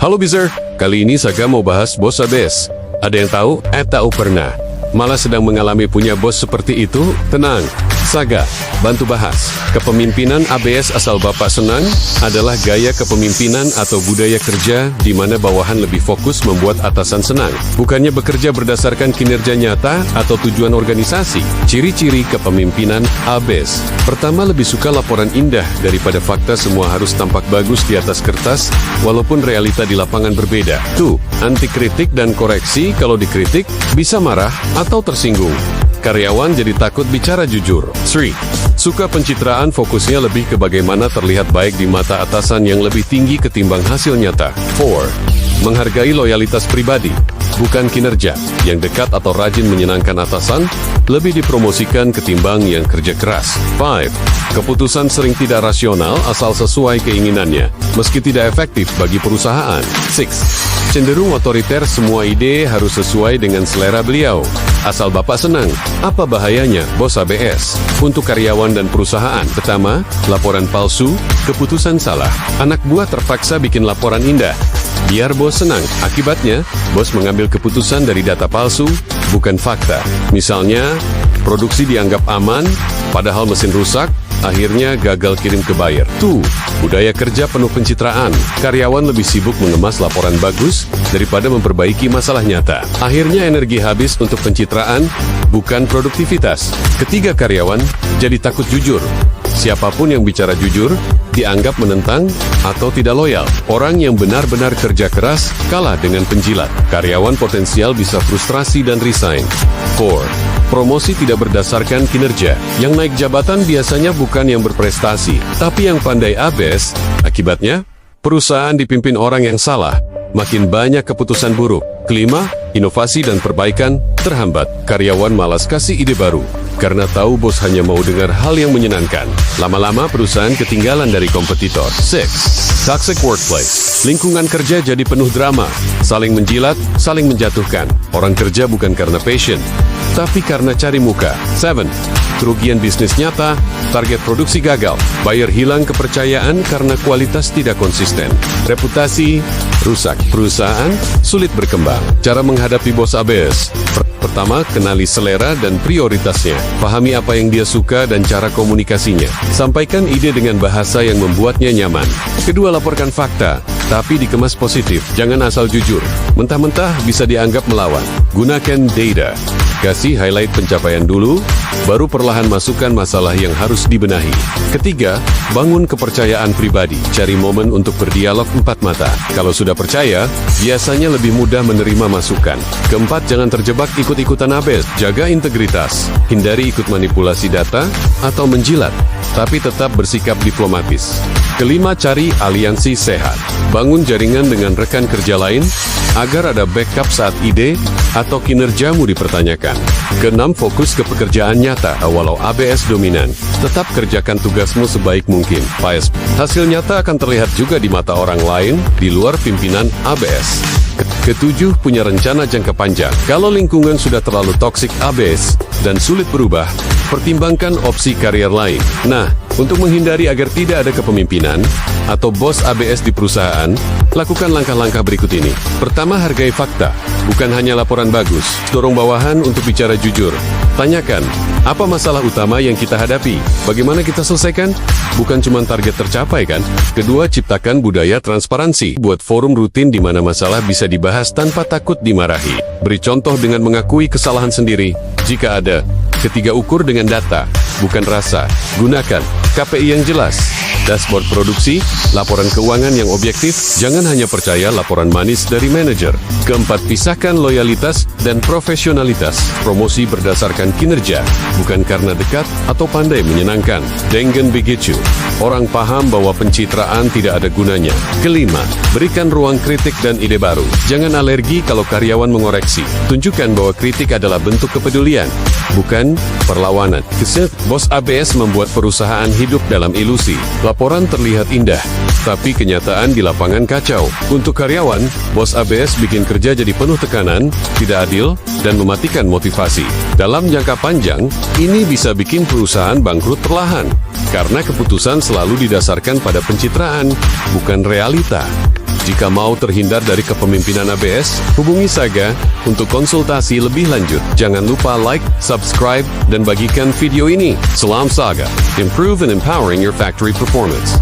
Halo Bizer, kali ini Saga mau bahas bos ABS. Ada yang tahu? Tahu pernah. Malah sedang mengalami punya bos seperti itu? Tenang, Saga bantu bahas. Kepemimpinan ABS asal Bapak senang adalah gaya kepemimpinan atau budaya kerja di mana bawahan lebih fokus membuat atasan senang, bukannya bekerja berdasarkan kinerja nyata atau tujuan organisasi. Ciri-ciri kepemimpinan ABS. Pertama, lebih suka laporan indah daripada fakta. Semua harus tampak bagus di atas kertas, walaupun realita di lapangan berbeda. 2. Anti kritik dan koreksi. Kalau dikritik, bisa marah atau tersinggung. Karyawan jadi takut bicara jujur. 3. Suka pencitraan, fokusnya lebih ke bagaimana terlihat baik di mata atasan yang lebih tinggi ketimbang hasil nyata. 4. Menghargai loyalitas pribadi, bukan kinerja. Yang dekat atau rajin menyenangkan atasan, lebih dipromosikan ketimbang yang kerja keras. 5. Keputusan sering tidak rasional asal sesuai keinginannya, meski tidak efektif bagi perusahaan. 6. Cenderung otoriter, semua ide harus sesuai dengan selera beliau. Asal Bapak senang. Apa bahayanya bos ABS? Untuk karyawan dan perusahaan. Pertama, laporan palsu, keputusan salah. Anak buah terpaksa bikin laporan indah biar bos senang. Akibatnya, bos mengambil keputusan dari data palsu, bukan fakta. Misalnya, produksi dianggap aman, padahal mesin rusak, akhirnya gagal kirim ke buyer. 2. Budaya kerja penuh pencitraan. Karyawan lebih sibuk mengemas laporan bagus daripada memperbaiki masalah nyata. Akhirnya energi habis untuk pencitraan, bukan produktivitas. Ketiga, karyawan jadi takut jujur. Siapapun yang bicara jujur, dianggap menentang atau tidak loyal. Orang yang benar-benar kerja keras, kalah dengan penjilat. Karyawan potensial bisa frustrasi dan resign. 4. Promosi tidak berdasarkan kinerja. Yang naik jabatan biasanya bukan yang berprestasi, tapi yang pandai ABS. Akibatnya, perusahaan dipimpin orang yang salah. Makin banyak keputusan buruk. 5. Inovasi dan perbaikan terhambat. Karyawan malas kasih ide baru, karena tahu bos hanya mau dengar hal yang menyenangkan. Lama-lama perusahaan ketinggalan dari kompetitor. 6. Toxic workplace. Lingkungan kerja jadi penuh drama, saling menjilat, saling menjatuhkan. Orang kerja bukan karena passion, tapi karena cari muka. 7. Kerugian bisnis nyata, target produksi gagal, buyer hilang kepercayaan karena kualitas tidak konsisten. Reputasi rusak, perusahaan sulit berkembang. Cara menghadapi bos ABS. Pertama, kenali selera dan prioritasnya. Pahami apa yang dia suka dan cara komunikasinya. Sampaikan ide dengan bahasa yang membuatnya nyaman. Kedua, laporkan fakta, tapi dikemas positif. Jangan asal jujur. Mentah-mentah bisa dianggap melawan. Gunakan data. Kasih highlight pencapaian dulu, baru perlahan masukkan masalah yang harus dibenahi. Ketiga, bangun kepercayaan pribadi. Cari momen untuk berdialog empat mata. Kalau sudah percaya, biasanya lebih mudah menerima masukan. Keempat, jangan terjebak ikut-ikutan ABS. Jaga integritas. Hindari ikut manipulasi data atau menjilat, tapi tetap bersikap diplomatis. Kelima, cari aliansi sehat. Bangun jaringan dengan rekan kerja lain, agar ada backup saat ide atau kinerjamu dipertanyakan. Keenam, fokus ke pekerjaan nyata. Walau ABS dominan, tetap kerjakan tugasmu sebaik mungkin. Hasil nyata akan terlihat juga di mata orang lain di luar pimpinan ABS. Ketujuh, punya rencana jangka panjang. Kalau lingkungan sudah terlalu toksik ABS dan sulit berubah, pertimbangkan opsi karier lain. Nah, untuk menghindari agar tidak ada kepemimpinan atau bos ABS di perusahaan, lakukan langkah-langkah berikut ini. Pertama, hargai fakta, bukan hanya laporan bagus. Dorong bawahan untuk bicara jujur. Tanyakan, apa masalah utama yang kita hadapi? Bagaimana kita selesaikan? Bukan cuma target tercapai kan? Kedua, ciptakan budaya transparansi. Buat forum rutin di mana masalah bisa dibahas tanpa takut dimarahi. Beri contoh dengan mengakui kesalahan sendiri jika ada. Ketiga, ukur dengan data, bukan rasa. Gunakan KPI yang jelas, dashboard produksi, laporan keuangan yang objektif. Jangan hanya percaya laporan manis dari manajer. Keempat, pisahkan loyalitas dan profesionalitas. Promosi berdasarkan kinerja, bukan karena dekat atau pandai menyenangkan. Dengen begitu. Orang paham bahwa pencitraan tidak ada gunanya. Kelima, berikan ruang kritik dan ide baru. Jangan alergi kalau karyawan mengoreksi. Tunjukkan bahwa kritik adalah bentuk kepedulian, bukan perlawanan. Keset, bos ABS membuat perusahaan hidup dalam ilusi. Laporan terlihat indah, tapi kenyataan di lapangan kacau. Untuk karyawan, bos ABS bikin kerja jadi penuh tekanan, tidak adil, dan mematikan motivasi. Dalam jangka panjang, ini bisa bikin perusahaan bangkrut perlahan, karena keputusan selalu didasarkan pada pencitraan, bukan realita. Jika mau terhindar dari kepemimpinan ABS, hubungi Saga untuk konsultasi lebih lanjut. Jangan lupa like, subscribe, dan bagikan video ini. Salam Saga, improve and empowering your factory performance.